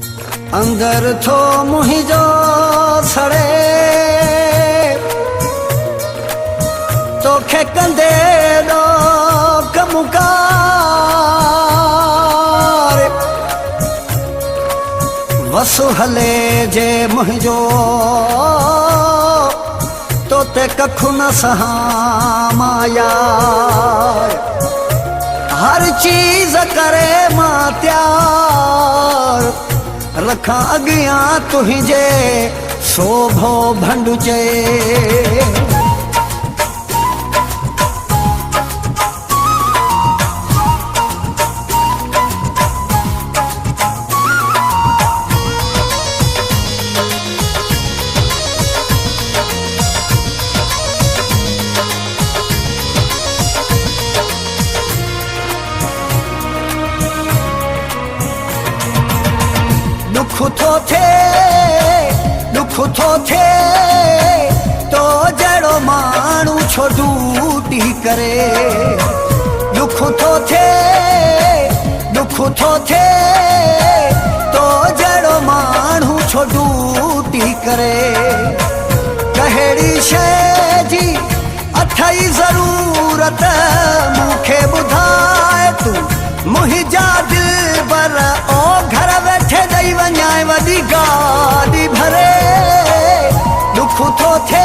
अंदर थो मुहिंजो सड़े तोखे कंदे ॾोक मुकार वसु हले जे मुहिंजो तोते कखु न सहां माया हर चीज करे मां त्यार रखा अगियां तुहिंजे शोभो भंडुचे दुख थो थे तो जड़ो मानू छो ड्यूटी करे दुख थो थे तो जड़ो मानू छो ड्यूटी करे कहिड़ी शइ जी अथई ज़रूरत मूंखे ॿुधाए तूं मुंहिंजा दिलबर ओ घर वेठे ॾेई वञाए वॾी गाॾी भरे दुख थो थे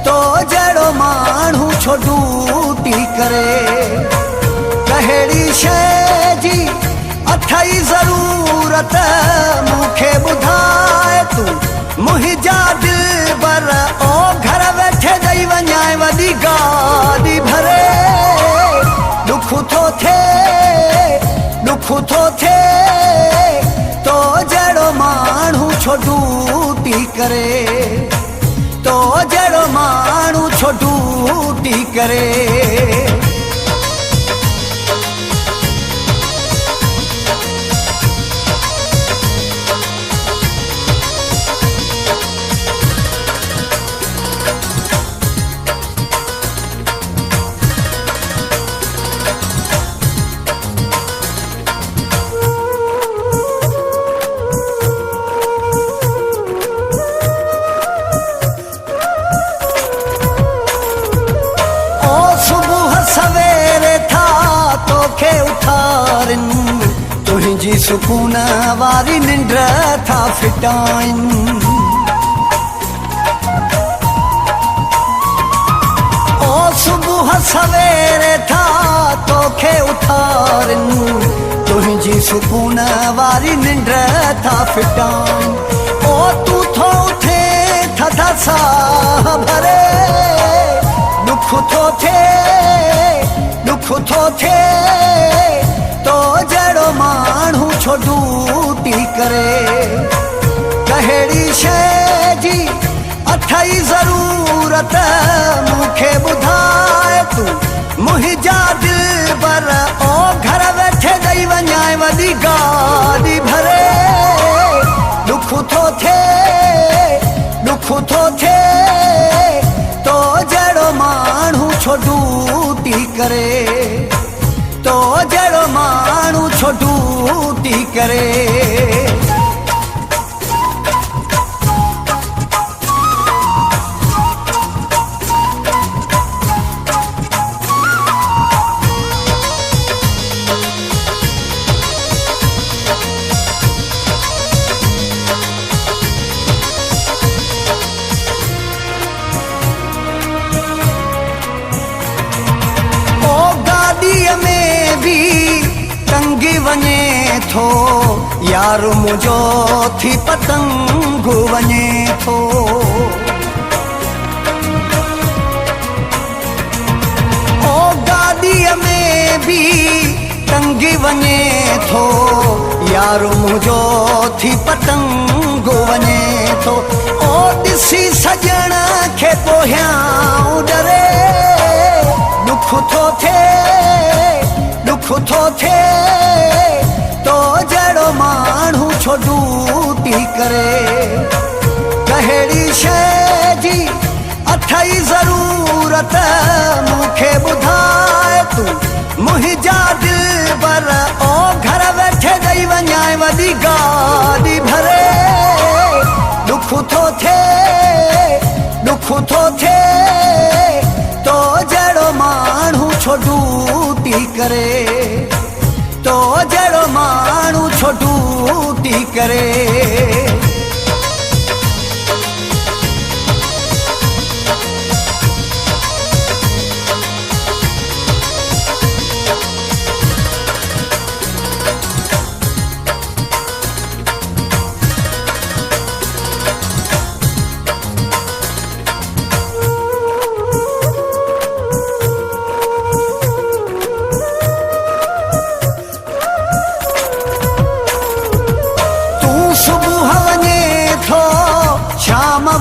तो जहिड़ो माण्हू छो ड्यूटी करे कहिड़ी शइ जी अथई ज़रूरत मूंखे ॿुधाए तूं मुंहिंजा दिलबर ओ घर वेठे ॾेई वञाए वॾी गाॾी भरे दुख थो थे तो जहिड़ो माण्हू छो ड्यूटी करे तो जहिड़ो माण्हू छो ड्यूटी करे तुहिंजी सुकून वारी निंड था फिटाइन ओ सुबुह सवेरे था तोखे उथारिन तुहिंजी सुकून वारी निंड था फिटाइन ओ तू थो उथे थधा साह भरे दुख थो थे तो जहिड़ो माण्हू छो ड्यूटी करे कहिड़ी शइ जी अथई ज़रूरत मूंखे ॿुधाए तूं मुंहिंजा दिलबर ओ घर वेठे ॾेई वञाए वॾी गाॾी भरे दुख थो थे तो जहिड़ो माण्हू छो ड्यूटी करे तो जहिड़ो माण्हू छो ड्यूटी करे टंगी वञे थो यार मुंहिंजो थी पतंग वञे थो ओ गाॾीअ में बि टंगी वञे थो यार मुंहिंजो थी पतंग वञे थो ओ ॾिसी सॼण खे पोयां डरे दुख थो थे तो जहिड़ो माण्हू छो ड्यूटी करे कहिड़ी शइ जी अथई ज़रूरत मूंखे ॿुधाए तूं मुंहिंजा दिलबर ओ गाॾी भरे दुख थो थिए तो जहिड़ो माण्हू छो ड्यूटी करे तो जहिड़ो माण्हू छो ड्यूटी करे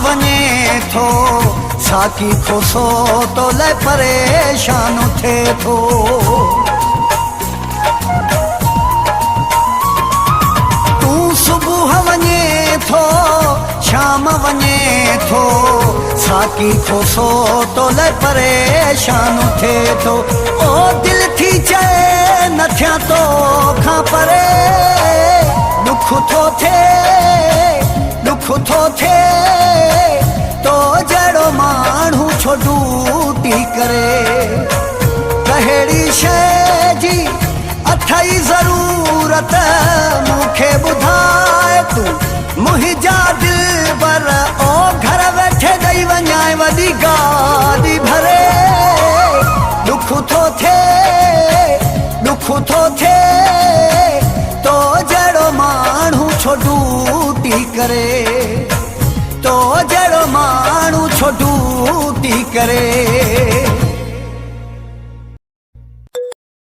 वञे थो साकी खोसो तो लाइ परेशान थिए थो तूं सुबुह वञे थो शाम वञे थो साकी खोसो तो लाइ परेशान थिए थो ओ दिल थी चए न थिया तो खां परे दुख थो थिए तो जहिड़ो माण्हू छो ड्यूटी करे कहिड़ी शइ जी अथई ज़रूरत मूंखे ॿुधाए तूं मुंहिंजा दिलबर ओ घर वेठे ॾेई वञाए वॾी गाॾी भरे दुख थो थिए तो जहिड़ो माण्हू छो ड्यूटी करे तो जहिड़ो माण्हू छो ड्यूटी करे